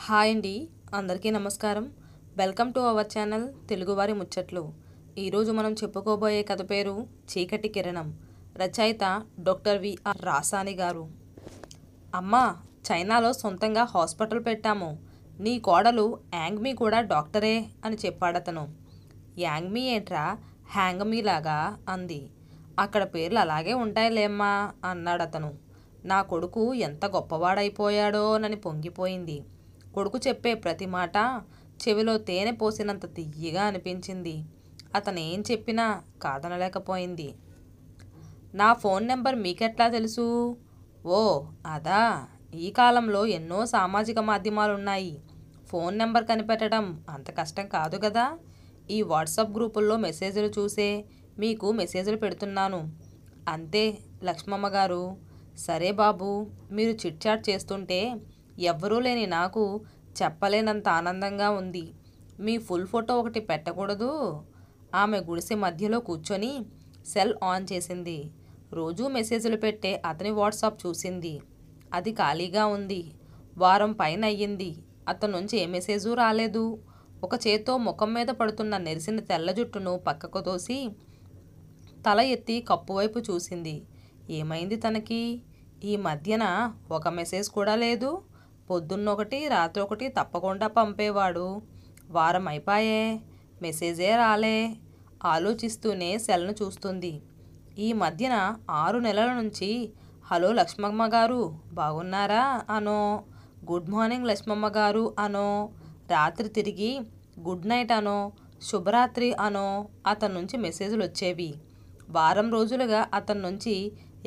Hi అండి, అందరికీ నమస్కారం. వెల్కమ్ టు అవర్ ఛానల్ తెలుగువారి ముచ్చట్లు. ఈరోజు మనం చెప్పుకోబోయే కథ పేరు చీకటి కిరణం. రచయిత డాక్టర్ విఆర్ రాసాని గారు. అమ్మా, చైనాలో సొంతంగా హాస్పిటల్ పెట్టాము. నీ కోడలు యాంగ్మీ కూడా డాక్టరే అని చెప్పాడతను. యాంగ్మీ ఏంట్రా, హ్యాంగ్మీలాగా అంది. అక్కడ పేర్లు అలాగే ఉంటాయిలేమ్మా అన్నాడతను. నా కొడుకు ఎంత గొప్పవాడైపోయాడోనని పొంగిపోయింది. కొడుకు చెప్పే ప్రతి మాట చెవిలో తేనె పోసినంత తియ్యగా అనిపించింది. అతనేం చెప్పినా కాదనలేకపోయింది. నా ఫోన్ నెంబర్ మీకెట్లా తెలుసు? ఓ అదా, ఈ కాలంలో ఎన్నో సామాజిక మాధ్యమాలున్నాయి. ఫోన్ నెంబర్ కనిపెట్టడం అంత కష్టం కాదు కదా. ఈ వాట్సాప్ గ్రూపుల్లో మెసేజ్లు చూసే మీకు మెసేజ్లు పెడుతున్నాను అంతే లక్ష్మమ్మ గారు. సరే బాబు, మీరు చిట్చాట్ చేస్తుంటే ఎవ్వరూ లేని నాకు చెప్పలేనంత ఆనందంగా ఉంది. మీ ఫుల్ ఫోటో ఒకటి పెట్టకూడదు? ఆమె గుడిసె మధ్యలో కూర్చొని సెల్ ఆన్ చేసింది. రోజూ మెసేజ్లు పెట్టే అతని వాట్సాప్ చూసింది. అది ఖాళీగా ఉంది. వారం పైన అయ్యింది. అతని నుంచి ఏ మెసేజు రాలేదు. ఒక చేత్తో ముఖం మీద పడుతున్న నెరిసిన తెల్ల జుట్టును పక్కకు తోసి తల ఎత్తి కప్పువైపు చూసింది. ఏమైంది తనకి? ఈ మధ్యన ఒక మెసేజ్ కూడా లేదు. పొద్దున్నొకటి రాత్రి ఒకటి తప్పకుండా పంపేవాడు. వారం అయిపాయే, మెసేజే రాలే. ఆలోచిస్తూనే సెల్ను చూస్తుంది. ఈ మధ్యన 6 నెలల నుంచి హలో లక్ష్మమ్మ గారు బాగున్నారా అనో, గుడ్ మార్నింగ్ లక్ష్మమ్మ గారు అనో, రాత్రి తిరిగి గుడ్ నైట్ అనో, శుభరాత్రి అనో అతని నుంచి మెసేజ్లు వచ్చేవి. వారం రోజులుగా అతని నుంచి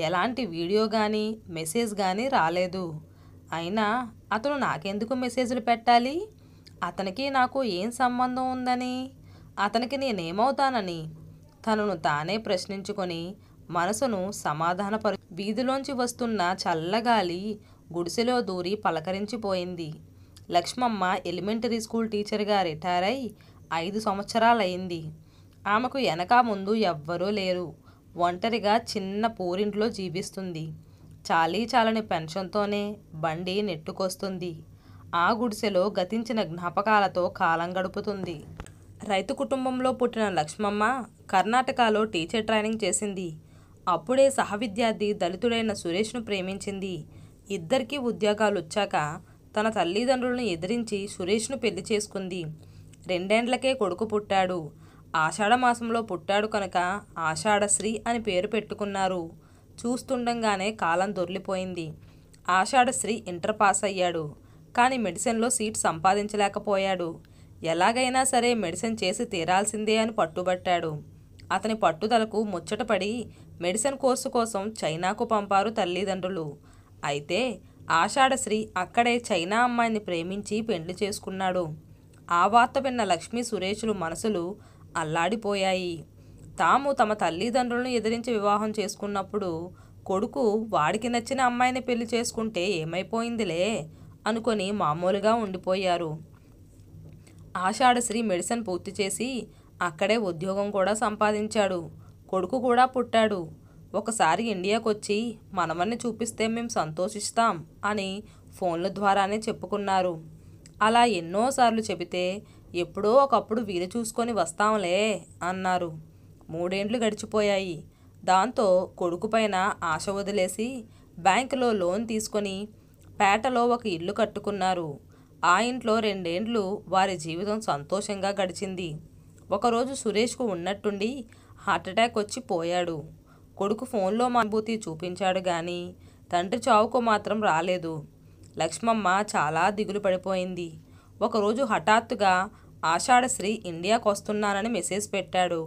ఎలాంటి వీడియో కానీ మెసేజ్ కానీ రాలేదు. అయినా అతను నాకెందుకు మెసేజ్లు పెట్టాలి? అతనికి నాకు ఏం సంబంధం ఉందని? అతనికి నేనేమవుతానని తనను తానే ప్రశ్నించుకొని మనసును సమాధానపరు. వీధిలోంచి వస్తున్న చల్లగాలి గుడిసెలో దూరి పలకరించిపోయింది. లక్ష్మమ్మ ఎలిమెంటరీ స్కూల్ టీచర్గా రిటైర్ అయి 5 సంవత్సరాలయ్యింది. ఆమెకు వెనక ముందు ఎవ్వరూ లేరు. ఒంటరిగా చిన్న పూరింట్లో జీవిస్తుంది. చాలని పెన్షన్తోనే బండి నెట్టుకొస్తుంది. ఆ గుడిసెలో గతించిన జ్ఞాపకాలతో కాలం గడుపుతుంది. రైతు కుటుంబంలో పుట్టిన లక్ష్మమ్మ కర్ణాటకలో టీచర్ ట్రైనింగ్ చేసింది. అప్పుడే సహవిద్యార్థి దళితుడైన సురేష్ను ప్రేమించింది. ఇద్దరికీ ఉద్యోగాలు వచ్చాక తన తల్లిదండ్రులను ఎదిరించి సురేష్ను పెళ్లి చేసుకుంది. 2 ఏండ్లకే కొడుకు పుట్టాడు. ఆషాఢమాసంలో పుట్టాడు కనుక ఆషాఢశ్రీ అని పేరు పెట్టుకున్నారు. చూస్తుండగానే కాలం దొర్లిపోయింది. ఆషాఢశ్రీ ఇంటర్ పాస్ అయ్యాడు. కానీ మెడిసిన్లో సీట్ సంపాదించలేకపోయాడు. ఎలాగైనా సరే మెడిసిన్ చేసి తీరాల్సిందే అని పట్టుబట్టాడు. అతని పట్టుదలకు ముచ్చటపడి మెడిసిన్ కోర్సు కోసం చైనాకు పంపారు తల్లిదండ్రులు. అయితే ఆషాఢశ్రీ అక్కడే చైనా అమ్మాయిని ప్రేమించి పెళ్లి చేసుకున్నాడు. ఆ వార్త విన్న లక్ష్మీ సురేషులు మనసులు అల్లాడిపోయాయి. తాము తమ తల్లిదండ్రులను ఎదిరించి వివాహం చేసుకున్నప్పుడు కొడుకు వాడికి నచ్చిన అమ్మాయిని పెళ్లి చేసుకుంటే ఏమైపోయిందిలే అనుకొని మామూలుగా ఉండిపోయారు. ఆషాఢశ్రీ మెడిసిన్ పూర్తి చేసి అక్కడే ఉద్యోగం కూడా సంపాదించాడు. కొడుకు కూడా పుట్టాడు. ఒకసారి ఇండియాకొచ్చి మనవన్ని చూపిస్తే మేము సంతోషిస్తాం అని ఫోన్ల ద్వారానే చెప్పుకున్నారు. అలా ఎన్నోసార్లు చెబితే ఎప్పుడో ఒకప్పుడు వీలు చూసుకొని వస్తాంలే అన్నారు. 3 ఏండ్లు గడిచిపోయాయి. దాంతో కొడుకుపైన ఆశ వదిలేసి బ్యాంకులో లోన్ తీసుకొని పేటలో ఒక ఇల్లు కట్టుకున్నారు. ఆ ఇంట్లో 2 ఏండ్లు వారి జీవితం సంతోషంగా గడిచింది. ఒకరోజు సురేష్కు ఉన్నట్టుండి హార్ట్అటాక్ వచ్చి పోయాడు. కొడుకు ఫోన్లో అనుభూతి చూపించాడు కానీ తండ్రి చావుకు మాత్రం రాలేదు. లక్ష్మమ్మ చాలా దిగులు పడిపోయింది. ఒకరోజు హఠాత్తుగా ఆషాఢశ్రీ ఇండియాకు వస్తున్నానని మెసేజ్ పెట్టాడు.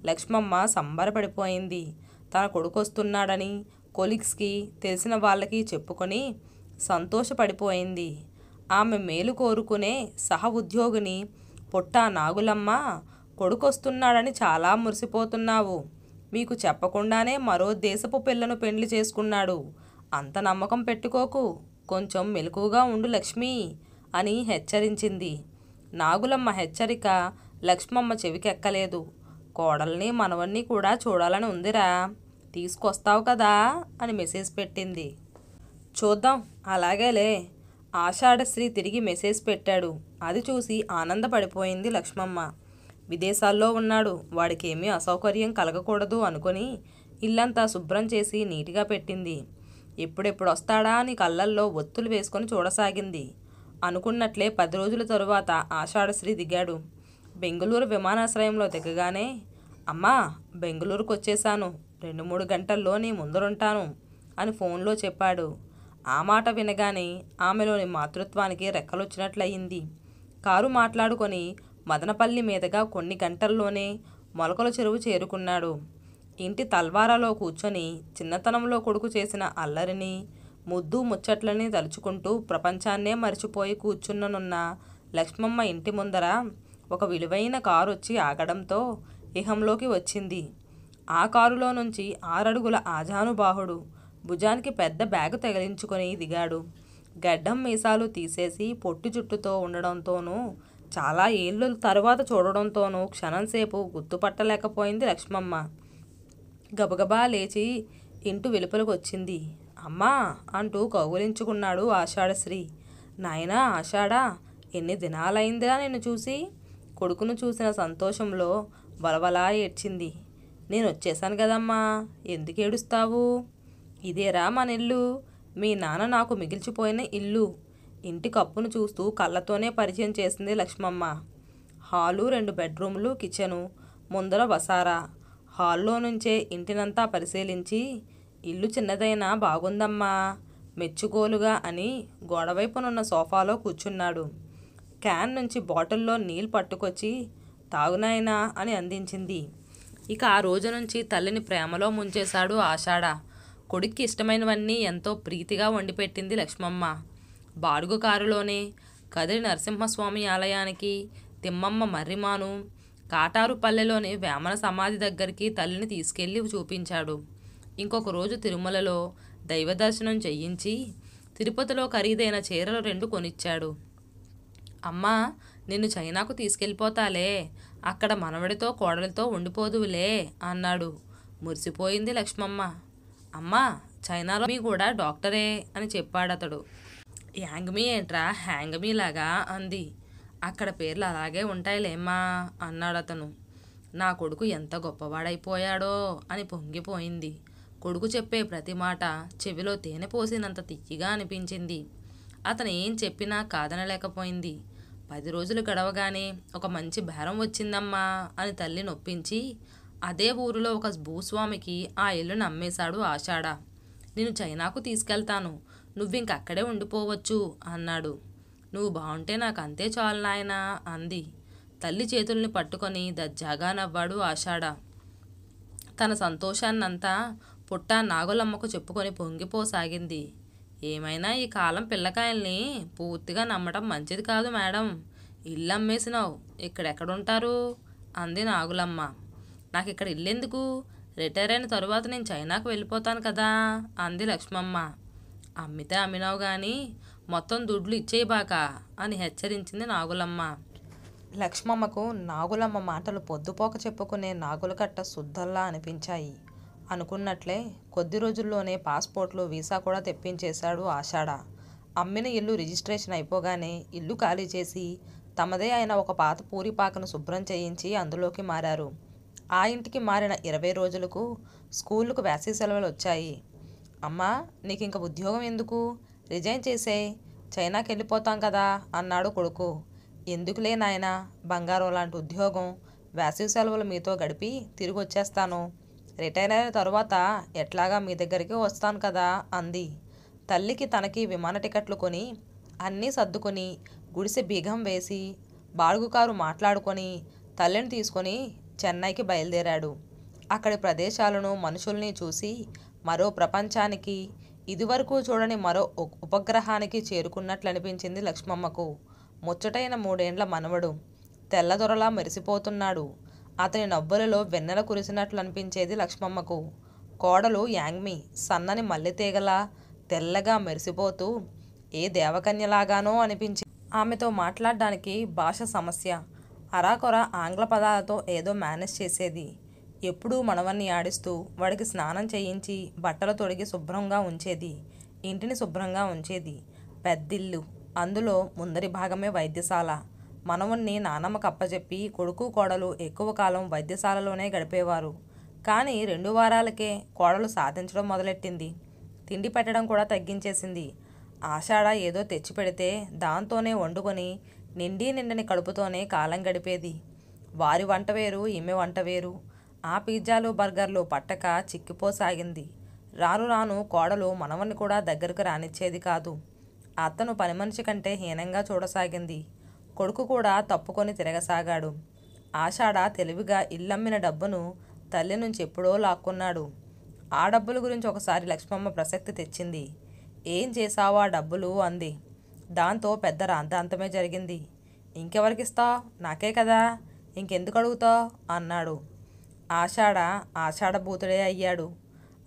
లక్ష్మమ్మ సంబరపడిపోయింది. తన కొడుకు వస్తున్నాడని కొలీగ్స్కి తెలిసిన వాళ్ళకి చెప్పుకొని సంతోషపడిపోయింది. ఆమె మేలు కోరుకునే సహ ఉద్యోగిని పుట్టా నాగులమ్మ, కొడుకొస్తున్నాడని చాలా మురిసిపోతున్నావు. మీకు చెప్పకుండానే మరో దేశపు పిల్లను పెండ్లి చేసుకున్నాడు. అంత నమ్మకం పెట్టుకోకు, కొంచెం మెలకువగా ఉండు లక్ష్మి అని హెచ్చరించింది. నాగులమ్మ హెచ్చరిక లక్ష్మమ్మ చెవికెక్కలేదు. కోడల్ని మనవన్ని కూడా చూడాలని ఉందిరా, తీసుకొస్తావు కదా అని మెసేజ్ పెట్టింది. చూద్దాం, అలాగేలే ఆషాఢశ్రీ తిరిగి మెసేజ్ పెట్టాడు. అది చూసి ఆనందపడిపోయింది లక్ష్మమ్మ. విదేశాల్లో ఉన్నాడు, వాడికి ఏమీ అసౌకర్యం కలగకూడదు అనుకుని ఇల్లంతా శుభ్రం చేసి నీట్గా పెట్టింది. ఎప్పుడెప్పుడు వస్తాడా అని కళ్ళల్లో ఒత్తులు వేసుకొని చూడసాగింది. అనుకున్నట్లే 10 రోజుల తరువాత ఆషాఢశ్రీ దిగాడు. బెంగుళూరు విమానాశ్రయంలో దిగగానే, అమ్మా బెంగుళూరుకు వచ్చేశాను, 2-3 గంటల్లో నీ ముందరుంటాను అని ఫోన్లో చెప్పాడు. ఆ మాట వినగానే ఆమెలోని మాతృత్వానికి రెక్కలొచ్చినట్లయింది. కారు మాట్లాడుకొని మదనపల్లి మీదుగా కొన్ని గంటల్లోనే మొలకల చెరువు చేరుకున్నాడు. ఇంటి తల్వారాలో కూర్చొని చిన్నతనంలో కొడుకు చేసిన అల్లరిని, ముద్దు ముచ్చట్లని తలుచుకుంటూ ప్రపంచాన్నే మరిచిపోయి కూర్చున్ననున్న లక్ష్మమ్మ ఇంటి ముందర ఒక విలువైన కారు వచ్చి ఆగడంతో ఇహంలోకి వచ్చింది. ఆ కారులో నుంచి 6 అడుగుల ఆజానుబాహుడు భుజానికి పెద్ద బ్యాగు తగిలించుకొని దిగాడు. గడ్డం మీసాలు తీసేసి పొట్టి జుట్టుతో ఉండడంతోనూ, చాలా ఏళ్ళు తరువాత చూడడంతోనూ క్షణంసేపు గుర్తుపట్టలేకపోయింది లక్ష్మమ్మ. గబగబా లేచి ఇంటి వెలుపలకు వచ్చింది. అమ్మా అంటూ కౌగిలించుకున్నాడు ఆషాఢశ్రీ. నాయనా ఆషాఢా, ఎన్ని దినాలైందిరా నిన్ను చూసి. కొడుకును చూసిన సంతోషంలో వలవలా ఏడ్చింది. నేను వచ్చేసాను కదమ్మా, ఎందుకు ఏడుస్తావు? ఇదేరా మన ఇల్లు, మీ నాన్న నాకు మిగిల్చిపోయిన ఇల్లు. ఇంటి కప్పును చూస్తూ కళ్ళతోనే పరిచయం చేసింది లక్ష్మమ్మ. హాలు, 2 బెడ్రూములు, కిచెను, ముందర వసారా. హాల్లో నుంచే ఇంటినంతా పరిశీలించి, ఇల్లు చిన్నదైనా బాగుందమ్మా మెచ్చుకోలుగా అని గోడవైపునున్న సోఫాలో కూర్చున్నాడు. క్యాన్ నుంచి బాటిల్లో నీళ్ళు పట్టుకొచ్చి, తాగునాయనా అని అందించింది. ఇక ఆ రోజు నుంచి తల్లిని ప్రేమలో ముంచేశాడు ఆషాఢ. కొడుక్కి ఇష్టమైనవన్నీ ఎంతో ప్రీతిగా వండిపెట్టింది లక్ష్మమ్మ. బాడుగు కారులోనే కదిరి నరసింహస్వామి ఆలయానికి, తిమ్మమ్మ మర్రిమాను, కాటారుపల్లెలోని వేమన సమాధి దగ్గరికి తల్లిని తీసుకెళ్లి చూపించాడు. ఇంకొక రోజు తిరుమలలో దైవదర్శనం చేయించి, తిరుపతిలో ఖరీదైన చీరలు 2 కొనిచ్చాడు. అమ్మా నిన్ను చైనాకు తీసుకెళ్ళిపోతాలే, అక్కడ మనవడితో కోడలితో ఉండిపోదువులే అన్నాడు. మురిసిపోయింది లక్ష్మమ్మ. అమ్మా చైనాలో మీ కూడా డాక్టరే అని చెప్పాడతడు. యాంగ్మీ ఏంట్రా హ్యాంగ్మీలాగా అంది. అక్కడ పేర్లు అలాగే ఉంటాయిలేమ్మా అన్నాడతను. నా కొడుకు ఎంత గొప్పవాడైపోయాడో అని పొంగిపోయింది. కొడుకు చెప్పే ప్రతి మాట చెవిలో తేనె పోసినంత తియ్యగా అనిపించింది. అతను ఏం చెప్పినా కాదనలేకపోయింది. 10 రోజులు గడవగానే ఒక మంచి బేరం వచ్చిందమ్మా అని తల్లి నొప్పించి, అదే ఊరిలో ఒక భూస్వామికి ఆ ఇల్లును అమ్మేశాడు ఆషాఢ. నేను చైనాకు తీసుకెళ్తాను, నువ్వింక అక్కడే ఉండిపోవచ్చు అన్నాడు. నువ్వు బాగుంటే నాకు అంతే చాలు నాయనా అంది. తల్లి చేతుల్ని పట్టుకొని దజ్జాగా నవ్వాడు ఆషాఢ. తన సంతోషాన్నంతా పుట్ట నాగులమ్మకు చెప్పుకొని పొంగిపోసాగింది. ఏమైనా ఈ కాలం పిల్లకాయల్ని పూర్తిగా నమ్మటం మంచిది కాదు మేడం. ఇల్లు అమ్మేసినావు, ఇక్కడెక్కడుంటారు అంది నాగులమ్మ. నాకు ఇక్కడ ఇల్లెందుకు, రిటైర్ అయిన తరువాత నేను చైనాకు వెళ్ళిపోతాను కదా అంది లక్ష్మమ్మ. అమ్మితే అమ్మినావు కానీ మొత్తం దుడ్లు ఇచ్చేయబాక అని హెచ్చరించింది నాగులమ్మ. లక్ష్మమ్మకు నాగులమ్మ మాటలు పొద్దుపోక చెప్పుకునే నాగులకట్ట శుద్ధల్లా అనిపించాయి. అనుకున్నట్లే కొద్ది రోజుల్లోనే పాస్పోర్ట్లు, వీసా కూడా తెప్పించేశాడు ఆషాఢ. అమ్మిన ఇల్లు రిజిస్ట్రేషన్ అయిపోగానే ఇల్లు ఖాళీ చేసి తమదే అయిన ఒక పాత పూరిపాకను శుభ్రం చేయించి అందులోకి మారారు. ఆ ఇంటికి మారిన 20 రోజులకు స్కూలుకు వేసవి సెలవులు వచ్చాయి. అమ్మా నీకు ఇంక ఉద్యోగం ఎందుకు, రిజైన్ చేసేయ్, చైనాకి వెళ్ళిపోతాం కదా అన్నాడు కొడుకు. ఎందుకులే నాయనా, బంగారం లాంటి ఉద్యోగం, వేసవి సెలవులు మీతో గడిపి తిరిగి వచ్చేస్తాను. రిటైర్ అయిన తరువాత ఎట్లాగా మీ దగ్గరికి వస్తాను కదా అంది. తల్లికి తనకి విమాన టికెట్లు కొని అన్నీ సర్దుకొని గుడిసె బీగం వేసి బాడుగు కారు మాట్లాడుకొని తల్లిని తీసుకొని చెన్నైకి బయలుదేరాడు. అక్కడి ప్రదేశాలను, మనుషుల్ని చూసి మరో ప్రపంచానికి, ఇదివరకు చూడని మరో ఉపగ్రహానికి చేరుకున్నట్లు అనిపించింది లక్ష్మమ్మకు. ముచ్చటైన 3 ఏండ్ల మనవడు తెల్లదొరలా మెరిసిపోతున్నాడు. అతని నవ్వులలో వెన్నెల కురిసినట్లు అనిపించేది లక్ష్మమ్మకు. కోడలు యాంగ్మీ సన్నని మల్లెతీగలా తెల్లగా మెరిసిపోతూ ఏ దేవకన్యలాగానో అనిపించి, ఆమెతో మాట్లాడడానికి భాష సమస్య. అరాకొర ఆంగ్ల పదాలతో ఏదో మేనేజ్ చేసేది. ఎప్పుడూ మనవన్ని ఆడిస్తూ వాడికి స్నానం చేయించి బట్టలు తొడిగి శుభ్రంగా ఉంచేది. ఇంటిని శుభ్రంగా ఉంచేది. పెద్దిల్లు, అందులో ముందరి భాగమే వైద్యశాల. మనవణ్ణి నానమ్మకు అప్పచెప్పి కొడుకు కోడలు ఎక్కువ కాలం వైద్యశాలలోనే గడిపేవారు. కానీ 2 వారాలకే కోడలు సాధించడం మొదలెట్టింది. తిండి పెట్టడం కూడా తగ్గించేసింది. ఆషాఢ ఏదో తెచ్చిపెడితే దాంతోనే వండుకొని నిండని కడుపుతోనే కాలం గడిపేది. వారి వంట వేరు, ఈమె వంట వేరు. ఆ పిజ్జాలు బర్గర్లు పట్టక చిక్కిపోసాగింది. రాను రాను కోడలు మనవన్ని కూడా దగ్గరకు రానిచ్చేది కాదు. అతను పని మనిషి కంటే హీనంగా చూడసాగింది. కొడుకు కూడా తప్పుకొని తిరగసాగాడు. ఆషాఢ తెలివిగా ఇల్లమ్మిన డబ్బును తల్లి నుంచి ఎప్పుడో లాక్కున్నాడు. ఆ డబ్బుల గురించి ఒకసారి లక్ష్మమ్మ ప్రసక్తి తెచ్చింది. ఏం చేశావు ఆ డబ్బులు అంది. దాంతో పెద్ద రాద్ధాంతమే జరిగింది. ఇంకెవరికిస్తావు? నాకే కదా, ఇంకెందుకు అడుగుతావు అన్నాడు. ఆషాఢభూతుడే అయ్యాడు.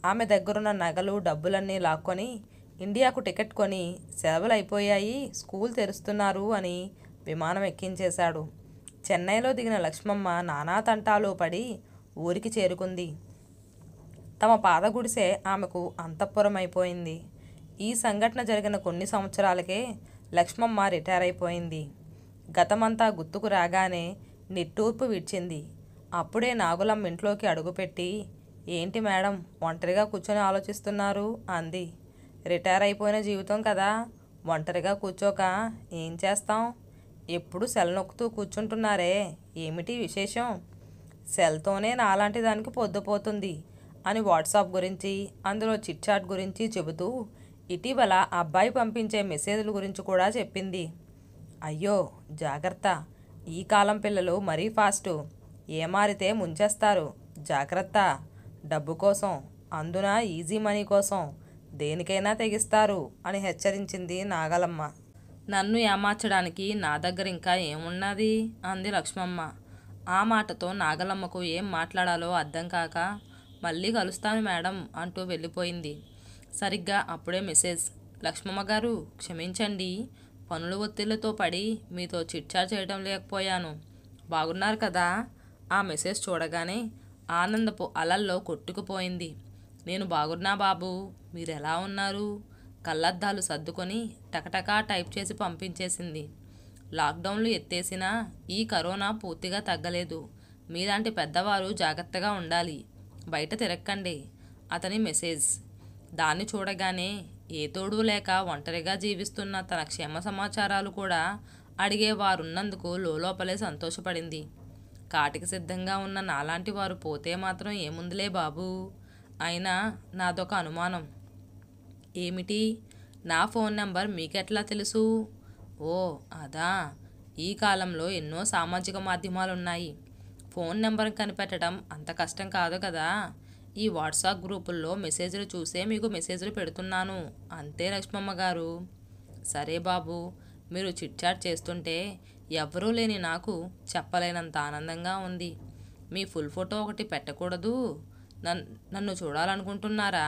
ఆమె దగ్గరున్న నగలు డబ్బులన్నీ లాక్కొని ఇండియాకు టికెట్ కొని సెలవులు అయిపోయాయి, స్కూల్ తెరుస్తున్నారు అని విమానం ఎక్కించేశాడు. చెన్నైలో దిగిన లక్ష్మమ్మ నానా తంటాలు పడి ఊరికి చేరుకుంది. తమ పాత గుడిసే ఆమెకు అంతఃపురం అయిపోయింది. ఈ సంఘటన జరిగిన కొన్ని సంవత్సరాలకే లక్ష్మమ్మ రిటైర్ అయిపోయింది. గతమంతా గుర్తుకు రాగానే నిట్టూర్పు విడిచింది. అప్పుడే నాగులమ్మ ఇంట్లోకి అడుగుపెట్టి, ఏంటి మేడం ఒంటరిగా కూర్చొని ఆలోచిస్తున్నారు అంది. రిటైర్ అయిపోయిన జీవితం కదా, ఒంటరిగా కూర్చోక ఏం చేస్తాం? ఎప్పుడు సెల్ నొక్కుతూ కూర్చుంటున్నారే, ఏమిటి విశేషం? సెల్తోనే నాలాంటి దానికి పొద్దుపోతుంది అని వాట్సాప్ గురించి, అందులో చిట్చాట్ గురించి చెబుతూ ఇటీవల అబ్బాయి పంపించే మెసేజ్ల గురించి కూడా చెప్పింది. అయ్యో జాగ్రత్త, ఈ కాలం పిల్లలు మరీ ఫాస్టు, ఏమారితే ముంచేస్తారు, జాగ్రత్త. డబ్బు కోసం, అందున ఈజీ మనీ కోసం దేనికైనా తెగిస్తారు అని హెచ్చరించింది నాగలమ్మ. నన్ను ఏమార్చడానికి నా దగ్గర ఇంకా ఏమున్నది అంది లక్ష్మమ్మ. ఆ మాటతో నాగలమ్మకు ఏం మాట్లాడాలో అర్థం కాక, మళ్ళీ కలుస్తాను మేడం అంటూ వెళ్ళిపోయింది. సరిగ్గా అప్పుడే మెసేజ్. లక్ష్మమ్మ గారు క్షమించండి, పనుల ఒత్తిళ్లతో పడి మీతో చిట్చాట్ చేయడం లేకపోయాను. బాగున్నారు కదా? ఆ మెసేజ్ చూడగానే ఆనందపు అలల్లో కొట్టుకుపోయింది. నేను బాగున్నా బాబు, మీరు ఎలా ఉన్నారు? కళ్ళద్దాలు సర్దుకొని టకటకా టైప్ చేసి పంపించేసింది. లాక్డౌన్లు ఎత్తేసినా ఈ కరోనా పూర్తిగా తగ్గలేదు. మీలాంటి పెద్దవారు జాగ్రత్తగా ఉండాలి, బయట తిరక్కండి అతని మెసేజ్. దాన్ని చూడగానే ఏ తోడు లేక ఒంటరిగా జీవిస్తున్న తన క్షేమ సమాచారాలు కూడా అడిగేవారున్నందుకు లోపలే సంతోషపడింది. కాటికి సిద్ధంగా ఉన్న నాలాంటి వారు పోతే మాత్రం ఏముందిలే బాబూ. అయినా నాదొక అనుమానం. ఏమిటి? నా ఫోన్ నెంబర్ మీకెట్లా తెలుసు? ఓ అదా, ఈ కాలంలో ఎన్నో సామాజిక మాధ్యమాలున్నాయి. ఫోన్ నెంబర్ కనిపెట్టడం అంత కష్టం కాదు కదా. ఈ వాట్సాప్ గ్రూపుల్లో మెసేజ్లు చూసే మీకు మెసేజ్లు పెడుతున్నాను అంతే లక్ష్మమ్మ గారు. సరే బాబు, మీరు చిట్చాట్ చేస్తుంటే ఎవరూ లేని నాకు చెప్పలేనంత ఆనందంగా ఉంది. మీ ఫుల్ ఫోటో ఒకటి పెట్టకూడదు? నన్ను చూడాలనుకుంటున్నారా?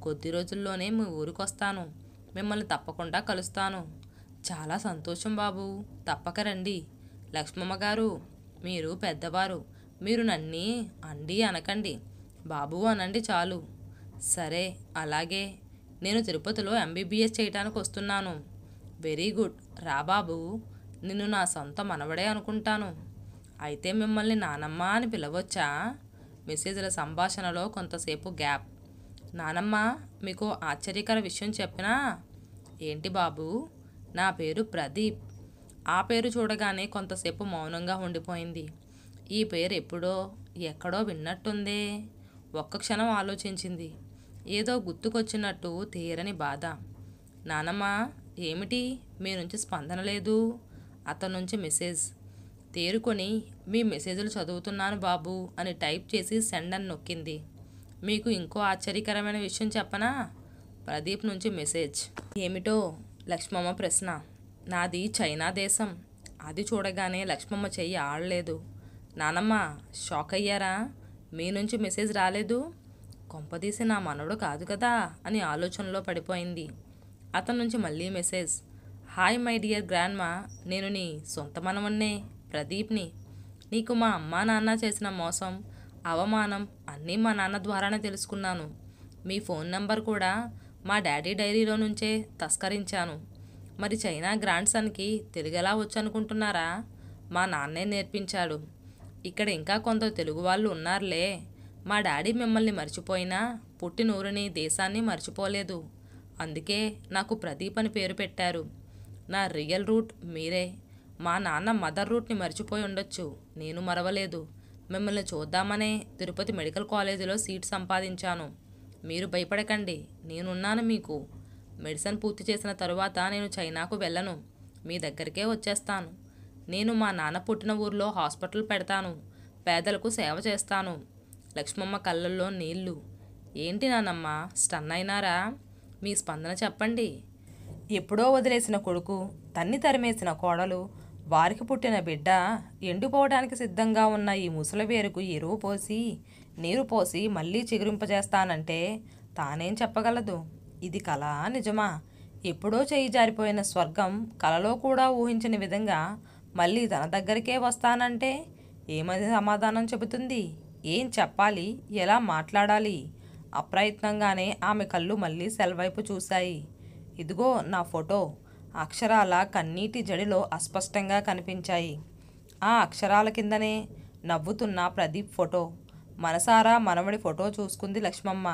కొద్ది రోజుల్లోనే మీ ఊరికి వస్తాను, మిమ్మల్ని తప్పకుండా కలుస్తాను. చాలా సంతోషం బాబు, తప్పక రండి. లక్ష్మమ్మ గారు, మీరు పెద్దవారు, మీరు నన్ని అండి అనకండి, బాబు అనండి చాలు. సరే అలాగే. నేను తిరుపతిలో MBBS చేయటానికి వస్తున్నాను. వెరీ గుడ్, రా బాబు, నిన్ను నా సొంత మనవడే అనుకుంటాను. అయితే మిమ్మల్ని నానమ్మ అని పిలవచ్చా? మెసేజ్ల సంభాషణలో కొంతసేపు గ్యాప్. నానమ్మ, మీకు ఆశ్చర్యకర విషయం చెప్పినా? ఏంటి బాబు? నా పేరు ప్రదీప్. ఆ పేరు చూడగానే కొంతసేపు మౌనంగా ఉండిపోయింది. ఈ పేరు ఎప్పుడో ఎక్కడో విన్నట్టుందే. ఒక్క క్షణం ఆలోచించింది. ఏదో గుర్తుకొచ్చినట్టు తీరని బాధ. నానమ్మ, ఏమిటి మీ నుంచి స్పందన లేదు? అతని నుంచి మెసేజ్. తేరుకొని మీ మెసేజ్లు చదువుతున్నాను బాబు అని టైప్ చేసి సెండ్ అని నొక్కింది. మీకు ఇంకో ఆశ్చర్యకరమైన విషయం చెప్పనా? ప్రదీప్ నుంచి మెసేజ్. ఏమిటో లక్ష్మమ్మ ప్రశ్న. నాది చైనా దేశం. అది చూడగానే లక్ష్మమ్మ చెయ్యి ఆడలేదు. నానమ్మ షాక్ అయ్యారా? మీ నుంచి మెసేజ్ రాలేదు? కొంపదీసి నా మనవడు కాదు కదా అని ఆలోచనలో పడిపోయింది. అతని నుంచి మళ్ళీ message. Hi my dear grandma, నేను నీ సొంత మనవన్నే, ప్రదీప్ని. నీకు మా అమ్మా నాన్న చేసిన మోసం, అవమానం అన్నీ మా నాన్న ద్వారానే తెలుసుకున్నాను. మీ ఫోన్ నెంబర్ కూడా మా డాడీ డైరీలో నుంచే తస్కరించాను. మరి చైనా గ్రాండ్ సన్కి తెలుగు ఎలా వచ్చు అనుకుంటున్నారా? మా నాన్నే నేర్పించాడు. ఇక్కడ ఇంకా కొందరు తెలుగు వాళ్ళు ఉన్నారులే. మా డాడీ మిమ్మల్ని మర్చిపోయినా పుట్టినూరిని దేశాన్ని మర్చిపోలేదు. అందుకే నాకు ప్రదీప్ అని పేరు పెట్టారు. నా రియల్ రూట్ మీరే. మా నాన్న మదర్ రూట్ని మర్చిపోయి ఉండొచ్చు, నేను మరవలేదు. మిమ్మల్ని చూద్దామనే తిరుపతి మెడికల్ కాలేజీలో సీట్ సంపాదించాను. మీరు భయపడకండి, నేనున్నాను మీకు. మెడిసిన్ పూర్తి చేసిన తరువాత నేను చైనాకు వెళ్ళను, మీ దగ్గరికే వచ్చేస్తాను. నేను మా నాన్న పుట్టిన ఊర్లో హాస్పిటల్ పెడతాను, పేదలకు సేవ చేస్తాను. లక్ష్మమ్మ కళ్ళల్లో నీళ్లు. ఏంటి నానమ్మ, స్టన్ అయినారా? మీ స్పందన చెప్పండి. ఎప్పుడో వదిలేసిన కొడుకు, తన్ని తరిమేసిన కోడలు, వారికి పుట్టిన బిడ్డ, ఎండిపోవడానికి సిద్ధంగా ఉన్న ఈ ముసలివేరుకు ఎరువు పోసి నీరు పోసి మళ్ళీ చిగురింపజేస్తానంటే తానేం చెప్పగలదు? ఇది కళ నిజమా? ఎప్పుడో చేయి జారిపోయిన స్వర్గం కలలో కూడా ఊహించని విధంగా మళ్ళీ తన దగ్గరికే వస్తానంటే ఏమని సమాధానం చెబుతుంది? ఏం చెప్పాలి? ఎలా మాట్లాడాలి? అప్రయత్నంగానే ఆమె కళ్ళు మళ్ళీ సెల్ వైపు చూశాయి. ఇదిగో నా ఫోటో. అక్షరాల కన్నీటి జడిలో అస్పష్టంగా కనిపించాయి. ఆ అక్షరాల కిందనే నవ్వుతున్న ప్రదీప్ ఫోటో. మనసారా మనవడి ఫోటో చూసుకుంది లక్ష్మమ్మ.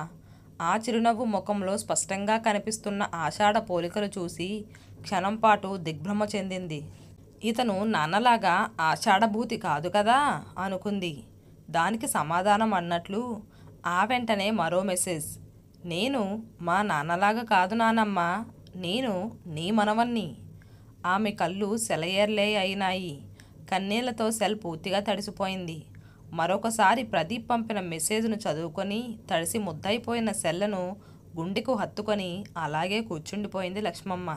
ఆ చిరునవ్వు ముఖంలో స్పష్టంగా కనిపిస్తున్న ఆషాఢ పోలికలు చూసి క్షణంపాటు దిగ్భ్రమ చెందింది. ఇతను నాన్నలాగా ఆషాఢభూతి కాదు కదా అనుకుంది. దానికి సమాధానం అన్నట్లు ఆ వెంటనే మరో మెసేజ్. నేను మా నాన్నలాగా కాదు నానమ్మ, నేను నీ మనవన్ని. ఆమె కళ్ళు సెలయేర్లే అయినాయి. కన్నీళ్లతో సెల్ పూర్తిగా తడిసిపోయింది. మరొకసారి ప్రదీప్ పంపిన మెసేజ్ను చదువుకొని తడిసి ముద్దయిపోయిన సెల్లను గుండెకు హత్తుకొని అలాగే కూర్చుండిపోయింది లక్ష్మమ్మ.